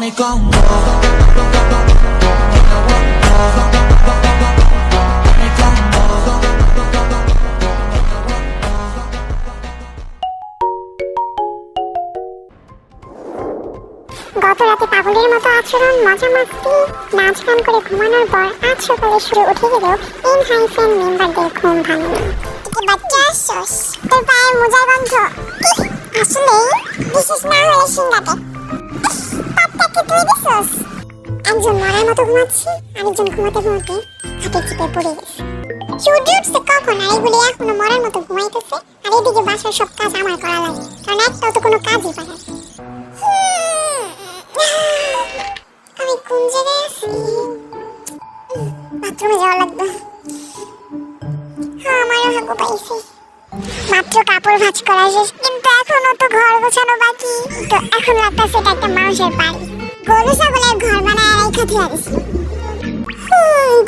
ในกล้องในกล้อง গত রাতে পাগলের মতো আচরণ, মজা মাস্তি, নাচ গান করে ঘুমানোর পর আজ সকালে সূর্য উঠে গেলেও এনহাইফেন মেম্বারদের ঘুম ভাঙেনি। বাচ্চা আসছস, তোর পায়ের মোজার গন্ধ আসলে বিশেষ না হয়ে সিঙ্গাতে পাপটাকে তুই দিছস। একজন মরার মতো ঘুমাচ্ছে, আরেকজন ঘুমাতে ঘুমাতে খাটে চিপে পড়ে গেছে। সূর্য উঠছে কখন আর এগুলি এখনো মরার মতো ঘুমাইতেছে, আর এদিকে বাসার সব কাজ আমার করা লাগে, কারণ একটাও তো কোনো কাজই পারে। আমি কোন জায়গায় আছি? বাথরুমে যাওয়া লাগবে। হ্যাঁ, আমারও ভাগ্য পাইছি। মাত্র কাপড় ভাঁজ করা শেষ, কিন্তু এখনো তো ঘর গোছানো বাকি। তো এখন লাগতেছে এটা একটা মানুষের বাড়ি। গরু ছাগলের ঘর বানায় রেখা দিয়ে দিছিল।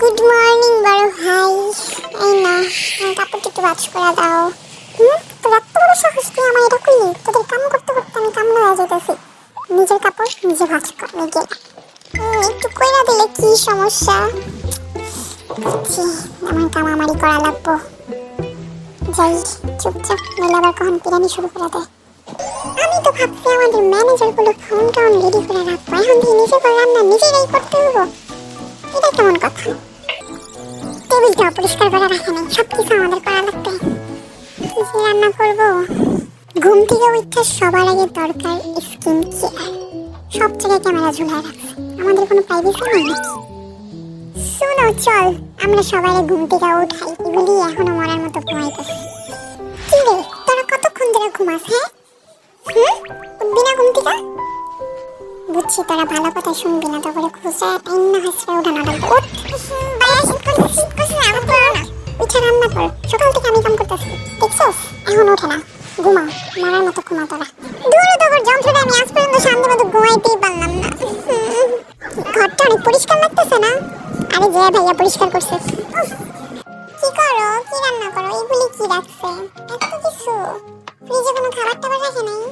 গুড মর্নিং বড় ভাই। এই না, কাপড়টা একটু ভাঁজ করে দাও। তো এত বড় সাহস তুই আমার এটা করলি? তোদের কাম করতে করতে আমি কামড়া হয়ে যেতেছি। নিজের কাপড় নিজে ভাঁজ কর, নিজে একটু কইরা দিলে কি সমস্যা? আমার কাম আমারই করা লাগবো। যাই চুপচাপ, মেলে আবার কখন পিরানি শুরু করে দেয়। আমি তো ভাবছি আমাদের ম্যানেজার গুলো ফোন টাউন রেডি করে রাখবো, এখন দিয়ে নিজে করে রান্না নিজেরাই করতে হবো। এটা কেমন কথা? টেবিলটা পরিষ্কার করে রাখে নাই, সবকিছু আমাদের করা লাগবে। কি রান্না করবো? ঘুম থেকে উঠতে সবার আগে দরকার স্কিন কেয়ার। সব জায়গায় ক্যামেরা ঝুলায় রাখছে, আমাদের কোনো প্রাইভেসি নেই নাকি? শুনো, চল আমরা সবাই ঘুম থেকে উঠাই। এগুলি এখনো মরার মতো ঘুমাইতেছে। কি রে, তোরা কতক্ষণ ধরে ঘুমাস? হ্যাঁ, উঠবি না ঘুম থেকে? বুঝছি তোরা ভালো কথা শুনবি না, তারপরে খুঁজে টাইম না হাসরে উঠানো লাগবে। উঠ, বাইরে শীত করছে না, আমার না উঠে রান্না কর। সকাল থেকে আমি কাম করতেছি, দেখছস? এখন ওঠে না, ঘুমা, মরার মতো ঘুমা তোরা। দূর দূর যন্ত্রটা আমি আজ পর্যন্ত শান্তি মতো ঘুমাইতেই পারলাম না। ঘরটা অনেক পরিষ্কার লাগতেছে না? আরে যে ভাইয়া পরিষ্কার করছে। কি করো, কি রান্না করো? এগুলি কি রাখছে? এত কিছু। ফ্রিজে কোনো খাবার টাবার রাখে নাই?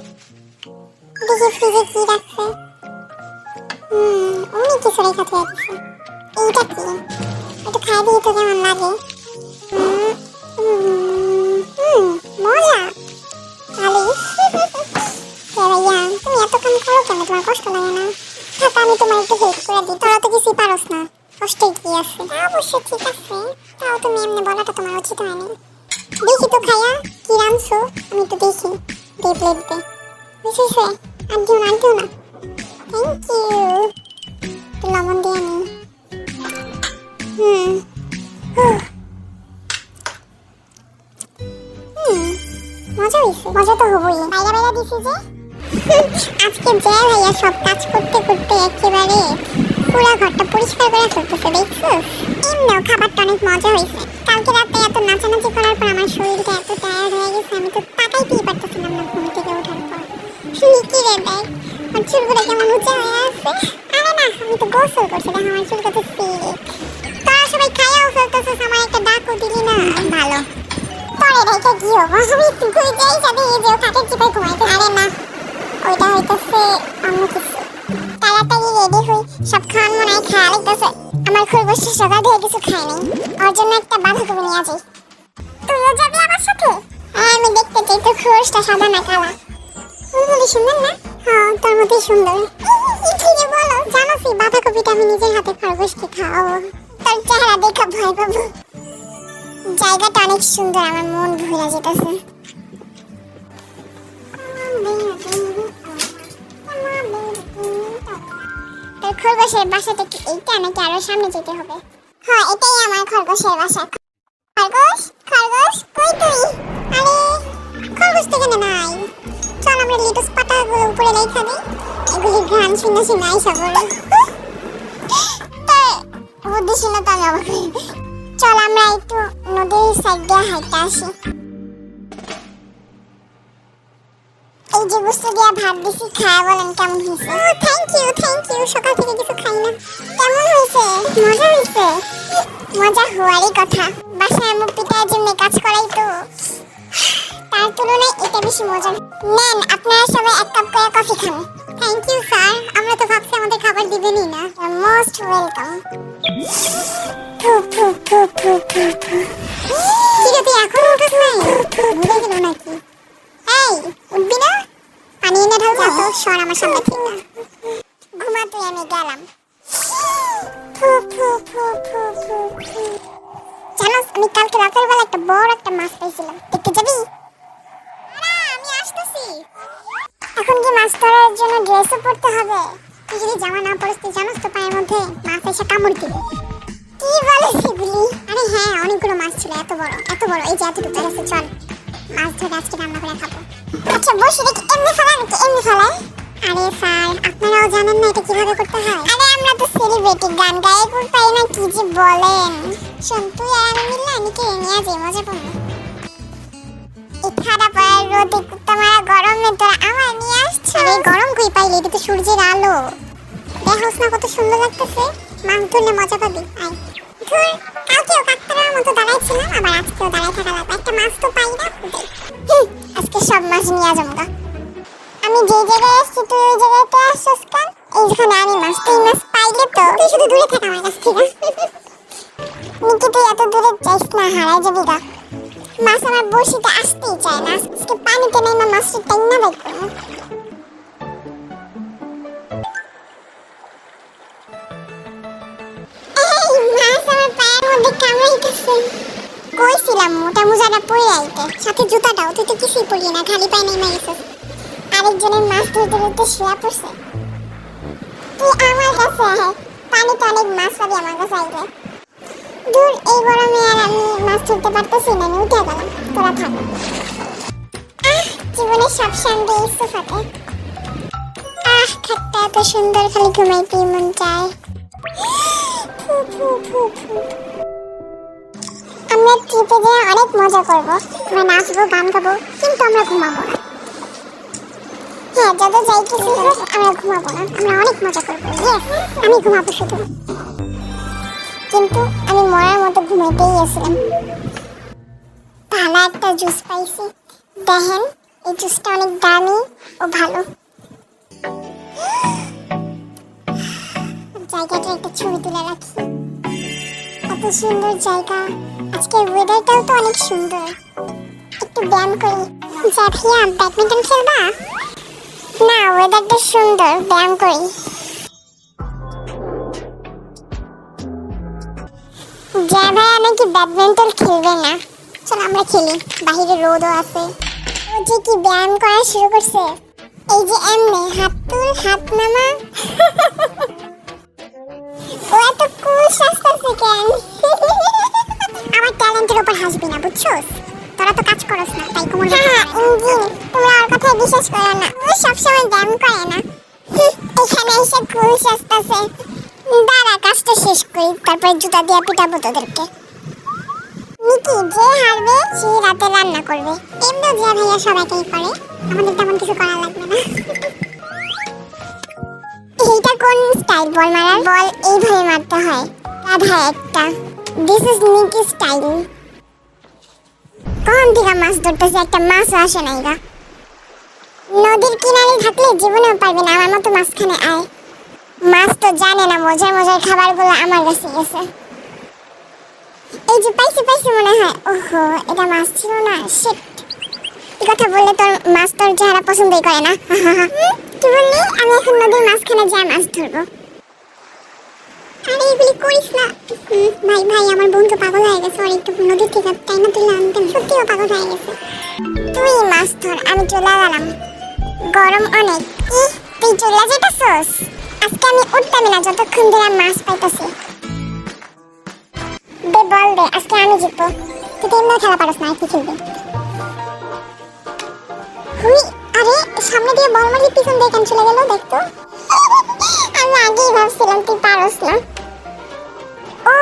দেখি ফ্রিজে কি রাখছে। অনেক কিছু রেখা থেকে দিচ্ছে। এইটা কি? একটু খাই দিয়ে তো কেমন লাগে। মজা। ভালোই। ভাইয়া তুমি এত কাম করো কেন? তোমার কষ্ট লাগে না? থাক, আমি তোমার একটু হেল্প করে দিই। তোরা তো কিছু পারোস না, কষ্টই কি আছে? অবশ্য ঠিক আছে, তাও তুমি এমনি বলাটা তোমার উচিত হয়নি। দেখি তো খাইয়া কি রাঁধছো, আমি একটু দেখি। দে প্লেট দে। বুঝেছে? আর দিও না, থ্যাংক ইউ। লবণ দিয়ে নি। মজা হয়েছে। মজা তো হবই, বাইরে বাইরে দিছি যে। আজকে যে ভাইয়া সব কাজ করতে করতে একেবারে পুরা ঘরটা পরিষ্কার করে ফেলতেছে, দেখছস? এমনিও খাবারটা অনেক মজা হয়েছে। কালকে রাতে এত নাচানাচি করার পর আমার শরীরটা এত টায়ার্ড হয়ে গেছে, আমি তো তাকাইতেই পারতেছিলাম না ঘুম থেকে ওঠার পর। কি রে দেখ, আমার চুলগুলো কেমন উঁচা হয়ে আছে। আরে না, আমি তো গোসল করছি, দেখ আমার চুল কত সিল্ক। তোরা সবাই খাইয়াও ফেলতেছিস, আমার একটা ডাকও দিলি না। ভালো, তোর রেখে কি হবো? আমি একটু ঘুরে যাই, যাতে এই যে খাটের চিপায় ঘুমাইতে। আরে না, ওইটা হইতেছে অন্য কিছু। তাড়াতাড়ি রেডি হই, সব খাওয়ান মনে হয় খেয়াল হইতেছে। আমার খরগোশটা সকাল থেকে কিছু খায় নাই, ওর জন্য একটা বাঁধাকপি নিয়ে যাই। তুইও যাবি আমার সাথে? হ্যাঁ, আমি দেখতে চাই তোর খরগোশটা সাদা না কালা। বলি সুন্দর না? হ্যাঁ, তোর মতোই সুন্দর। কি যে বলো, জানোসই বাঁধাকপিটা আমি নিজের হাতে খরগোশকে খাওয়াবো। তোর চেহারা দেখে ভয় পাবো। জায়গাটা অনেক সুন্দর, আমার মন ভরে যেতেছে। তোর খরগোশের বাসাটা কি এইটা নাকি আরো সামনে যেতে হবে? হ্যাঁ, এটাই আমার খরগোশের বাসা। খরগোশ, খরগোশ কই তুই? আরে খরগোশ তো এখানে নাই। চল আমরা লেটুস পাতাগুলো উপরে রেখে দিই, এগুলি ঘ্রাণ শুনে শুনে আইসা পড়ে। বুদ্ধি শুনে তো আমি অবাক। চল আমরা একটু নদীর সাইড দিয়ে হাইটে আসি। এই যে বস্তু দিয়ে ভাত দিছি, খায় বলেন কেমন হয়েছে? Thank you. সকাল থেকে কিছু খাই না। কেমন হয়েছে? মজা হয়েছে। মজা হওয়ারই কথা, বাসায় মুখ পিটার জন্য কাজ করাই তো, তার তুলনায় এটা বেশি মজা। নেন, আপনারা সবাই এক কাপ করে কফি খান। থ্যাংক ইউ স্যার, আমরা তো ভাবছি আমাদের মোস্ট ওয়েলকাম। কি রে তুই এখন উঠছ নাই? ভুলে গেল নাকি? এই উঠবি না? পানি এনে ঢাল যা তো, সর আমার সামনে থেকে। ঘুমা তুই, আমি গেলাম। জানোস আমি কালকে রাতের বেলা একটা বড় একটা মাছ পাইছিলাম, দেখতে যাবি? আমি আসতেছি। এখন কি মাছ ধরার জন্য ড্রেসও পরতে হবে? তুই যদি জামা না পরিস তুই জানোস তো পায়ের মধ্যে মাছ এসে কামড় দিবে। কি বলিস এগুলি? আরে হ্যাঁ, অনেকগুলো মাছ ছিল, এত বড় এই যে এতটুকু আছে। চল মাছ ধরে আজকে রান্না করে খাবো। আচ্ছা বসে দেখি এমনি ফেলা নাকি এমনি ফেলায়? আরে স্যার, আপনারাও জানেন না এটা কিভাবে করতে হয়? আরে আমরা তো সেলিব্রিটি, গান গায়ে গুল পাই না, কি যে বলেন। শোন, তুই আর আমি মিললে নিকে নিয়ে যাই, মজা পাবো। এই খারাপ আর রোদে কুত্তা মারা গরমে তোরা আমার নিয়ে আসছো? আরে গরম কই পাইলে, এটা তো সূর্যের আলো। দেখোস না কত সুন্দর লাগতেছে? মাছ ধরলে মজা পাবি। আয় ধুর, কালকেও কাকতারার মতো দাঁড়াইছিলাম, আবার আজকেও দাঁড়াই থাকা লাগবে। একটা মাছ তো পাই না। আজকে সব মাছ নিয়ে যাবো গা। আমি যে জায়গায় আসছি তুই ওই জায়গায় তো আসছিস কেন? এইখানে আমি মাছ, তুই মাছ পাইলে তো তুই শুধু দূরে থাক আমার কাছ থেকে। নিকি তুই এত দূরে যাইস না, হারাই যাবি গা। মাছ আমার বড়শিতে আসতেই চায় না, আজকে পানিতে নেমে মাছটা টাইনা বের করবো। মাছ আমার পায়ের মধ্যে কামড়াইতেছে। কইছিলাম মোটা মোজাটা পরে আইতে, সাথে জুতাটাও। তুই তো কিছুই পরলি না, খালি পায়ে নেমে গেছিস। আরেকজনের মাছ ধরতে ধরতে শুয়া পড়ছে। তুই আমার কাছে আয়, পানিতে অনেক মাছ পাবি আমার কাছে আইলে। দূর, এই গরমে আর আমি মাছ ধরতে পারতেছি না, আমি উঠে গেলাম, তোরা থাক। জীবনের সব শান্তি ইস্তফাতে। খাটটা এত সুন্দর, খালি ঘুমাইতে মন চায়। আমরা ট্রিপে যেয়ে অনেক মজা করবো, আমরা নাচবো, গান গাবো, কিন্তু আমরা ঘুমাবো না। হ্যাঁ, যত যাই কিছু হোক আমরা ঘুমাবো না, আমরা অনেক মজা করবো। আমি ঘুমাবো শুধু, কিন্তু আমি মরার মতো ঘুমাইতেই গেছিলাম। ভালো একটা জুস পাইছি, দেখেন এই জুসটা অনেক দামি ও ভালো। জায়গাটা একটা ছবি তুলে রাখি। এত সুন্দর জায়গা, আজকের ওয়েদারটাও তো অনেক সুন্দর। একটু ব্যায়াম করি। যা ভাইয়া, ব্যাডমিন্টন খেলবা? না, ওয়েদারটা সুন্দর, ব্যায়াম করি। যা ভাইয়া নাকি ব্যাডমিন্টন খেলবে না। চল আমরা খেলি, বাহিরে রোদও আছে। ও যে কি ব্যায়াম করা শুরু করছে, এই যে এমনি হাত তুল, হাত নামা। ও এত কুল সাজতেছে কেন? আমার ট্যালেন্টের উপর হাসবি না, বুঝছস? তোরা তো কাজ করস না, তাই কোমর ইঞ্জিন। তোমরা ওর কথায় বিশ্বাস করো না, ও সবসময় ব্যায়াম করে না। এখানে এসে কুল সাজতেছে। দাঁড়া, কাজটা শেষ করি, তারপরে জুতা দিয়ে পিটাবো তোদেরকে। নিকি, যে হারবে সে রাতে রান্না করবে। এমনি যে ভাইয়া সবাইকেই করে, আমাদের তেমন কিছু করা লাগবে না। এইটা কোন স্টাইল বল মারার? বল এইভাবে মারতে হয়, রাধা একটা। This is Niki style. কোন থেকে মাছ ধরতেছে, একটা মাছও আসে নাই গা। নদীর কিনারে থাকলে জীবনেও পারবি না আমার মতো মাছখানে আয়। মাছ তো জানে না মজার মজার খাবারগুলো আমার কাছে গেছে। এই যে পাইছি মনে হয়। ওহো, এটা মাছ ছিল না, শিট। এই কথা বললে তোর মাছ তোর চেহারা পছন্দই করে না। কি বললি? আমি এখন নদীর মাঝখানে যাই মাছ ধরবো। আরে এগুলি করিস না ভাই, আমার বন্ধু পাগল হয়ে গেছে। আর একটু নদীর থেকে তাই না তুই আনতে, সত্যিও পাগল হয়ে গেছে। তুই মাছ ধর, আমি চলে গেলাম। গরম অনেক। তুই চলে যেতেছস? আজকে আমি উঠতাম না যতক্ষণ ধরে মাছ পাইতেছি। দে বল দে, আজকে আমি জিতবো। তুই তো এমনি খেলা পারস না, কি খেলবি? হুই, আরে সামনে দিয়ে বল মারি, পিছন দিয়ে কেন চলে গেল দেখতো? আমি আগেই ভাবছিলাম তুই পারস না। ও,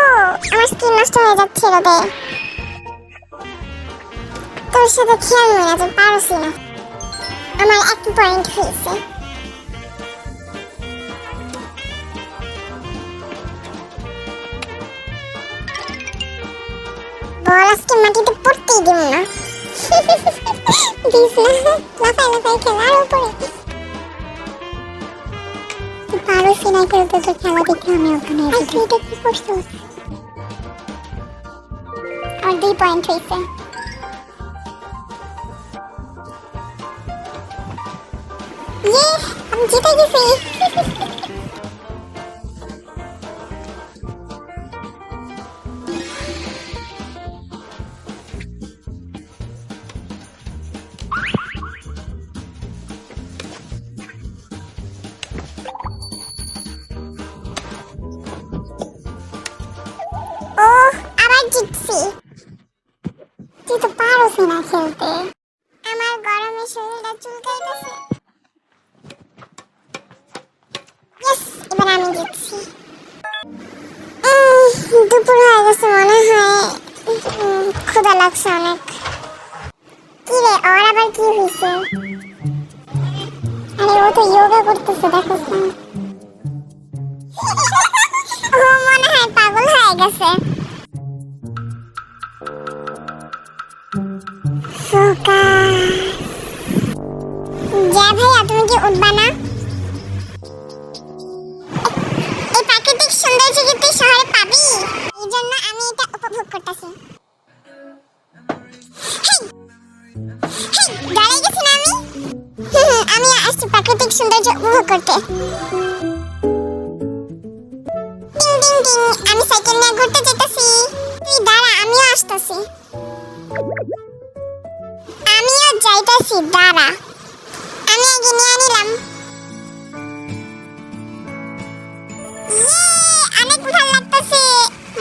আমার স্কিন নষ্ট হয়ে যাচ্ছে রে। তোর সাথে খেয়াল নেই না, তুই পারসই না। আমার 1 পয়েন্ট হয়েছে। বল আজকে মাটিতে পড়তেই দিব না। দিস না, লাফাই খেলার উপরে। পারছি না খেলতে, তো খেলা দেখে আমি ওখানে আচ্ছা এটা কি করছো? আর 2 পয়েন্ট হয়েছে। ইয়ে আমি জিতে গেছি। ও আবার জিতছি। তুই তো পারোস না খেলতে। আমার গরমে শরীরটা চুলকাইতেছে। ইয়েস এবার আমি জিতছি। দুপুর হয়ে গেছে মনে হয়, ক্ষুধা লাগছে অনেক। কি রে ওর আবার কি হয়েছে? আরে ও তো যোগা করতেছে দেখোস না। ও মনে হয় পাগল হয়ে গেছে। যা ভাইয়া তুমি কি উঠবা না? এই প্রাকৃতিক সৌন্দর্য কি তুই শহরে পাবি? এই জন্য আমি এটা উপভোগ করতেছি। দাঁড়াই গেছি না আমি? আমি আসছি প্রাকৃতিক সৌন্দর্য উপভোগ করতে। টিং টিং টিং আমি সাইকেল নিয়ে ঘুরতে যেতেছি। তুই দাঁড়া আমিও আসতেছি। আমিও যাইতেছি দাঁড়া। আমি আগে নিয়ে নিলাম। অনেক ভালো লাগতেছে,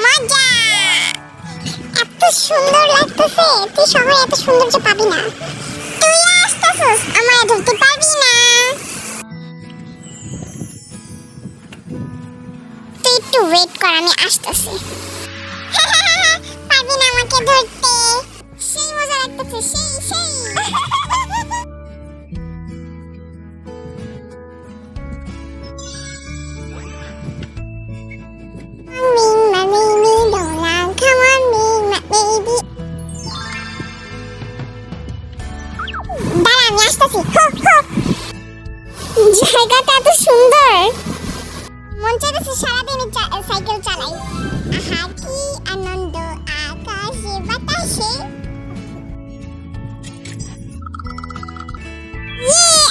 মজা। এত সুন্দর লাগতেছে, তুই শহরে এত সৌন্দর্য পাবি না। তুই আসতেছিস আমায় ধরতে পারবি না। তুই একটু ওয়েট কর আমি আসতেছি। পারবি না আমাকে ধরতে। সেই মজা লাগতেছে, সেই সেই। জায়গাটা এত সুন্দর, মন চাইতেছে সারাদিন সাইকেল চালাই। আহা কি আনন্দ আকাশে বাতাসে।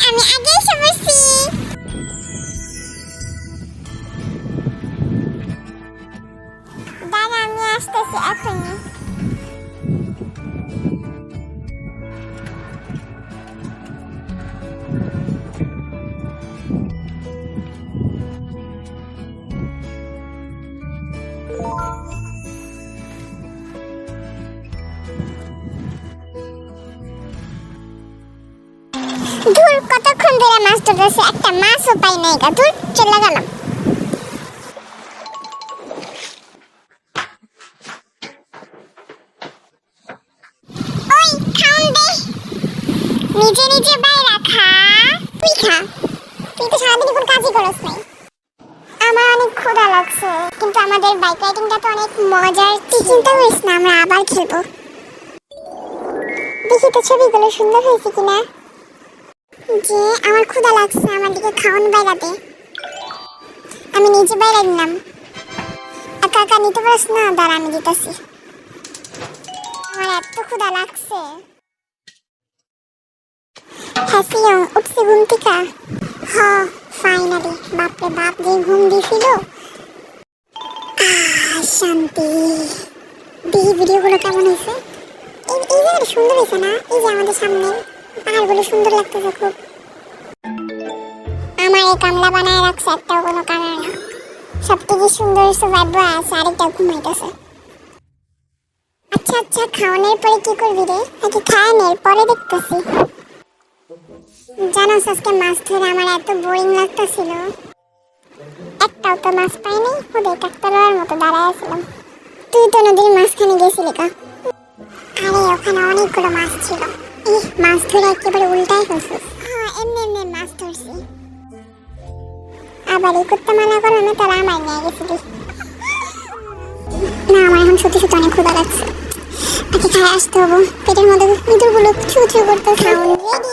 আমি আগে এসে বসছি। দাঁড়া আমি আসতেছি এখনই। দূর কতক্ষণ ধরে মাছ ধরতেছে, একটা মাছও পাই নাই গা। দূর চলে গেলাম। ওই খাউন দে, নিজে নিজে বাইরা খা। তুই খা, তুই তো সারাদিন কোন কাজই করস নাই। আমার অনেক ক্ষুধা লাগছে, কিন্তু আমাদের বাইক রাইডিংটা তো অনেক মজার। তুই চিন্তা করিস না, আমরা আবার খেলবো। দেখি তো ছবিগুলো সুন্দর হয়েছে কিনা। যে আমার ক্ষুধা লাগছে, আমার দিকে খাওয়ান বাইরা দে। আমি নিজে বাইরে নিলাম। একা একা নিতে পারছ না, দাঁড়া আমি দিতেছি। আমার এত ক্ষুধা লাগছে। হ্যাঁ উঠছে ঘুম থেকে। হ্যাঁ ফাইনালি, বাপরে বাপ যে ঘুম দিয়েছিল। শান্তি। দেখি ভিডিওগুলো কেমন হয়েছে। এই জায়গাটা সুন্দর হয়েছে না? এই যে আমাদের সামনে পাহাড়গুলো সুন্দর লাগতেছে খুব। আমার এই কামলা বানায় রাখছে, একটাও কোনো কারণ না। সব থেকে সুন্দর ভাইব্রা আছে, আরেকটাও ঘুমাইতেছে। আচ্ছা আচ্ছা খাওয়ানোর পরে কি করবি রে? আগে খাওয়ানোর পরে দেখতেছি। জানো আজকে মাছ ধরে আমার এত বোরিং লাগতেছিল। একটাও তো মাছ পাইনি, ওদের কাকতালোয়ার মতো দাঁড়ায় আছিলাম। তুই তো নদীর মাঝখানে গেছিলি কা? আরে ওখানে অনেকগুলো মাছ ছিল। মাছ ধরে একেবারে উল্টাই ফেলছিস। হ্যাঁ এমনি এমনি মাছ ধরছি। আবার এই করতে মানা করো না, তারা আমায় নিয়ে গেছিলি। না আমার এখন সত্যি সত্যি অনেক ক্ষুধা লাগছে। আগে খাই আসতে হবো, পেটের মধ্যে ইঁদুরগুলো ছু ছু করতে। খাওন রেডি।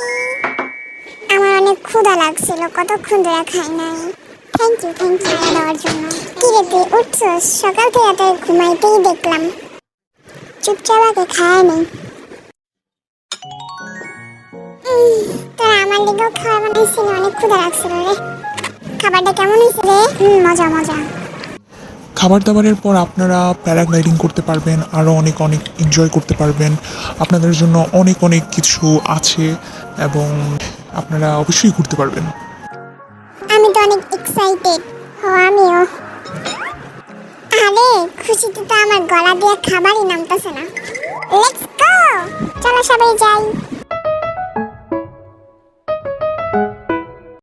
আমার অনেক ক্ষুধা লাগছিল, কতক্ষণ ধরে খাই নাই। থ্যাংক ইউ খাইয়ে দেওয়ার জন্য। কি রে তুই উঠছস? সকাল থেকে তো ঘুমাইতেই দেখলাম। চুপচাপ আগে খায় নেই। তোরা আমার লিগেও খাবার বানাইছিল, অনেক ক্ষুধা লাগছিল রে। খাবারটা কেমন হয়েছে রে? মজা মজা। খাবার দাবারের পর আপনারা প্যারাগ্লাইডিং করতে পারবেন, আরও অনেক অনেক এনজয় করতে পারবেন। আপনাদের জন্য অনেক অনেক কিছু আছে এবং আপনারা অবশ্যই ঘুরতে পারবেন। আমি তো অনেক এক্সাইটেড। ও আমিও। আরে খুশিতে তো আমার গলা দিয়ে খাবারই নামতেছে না। লেটস গো, চলো সবাই যাই।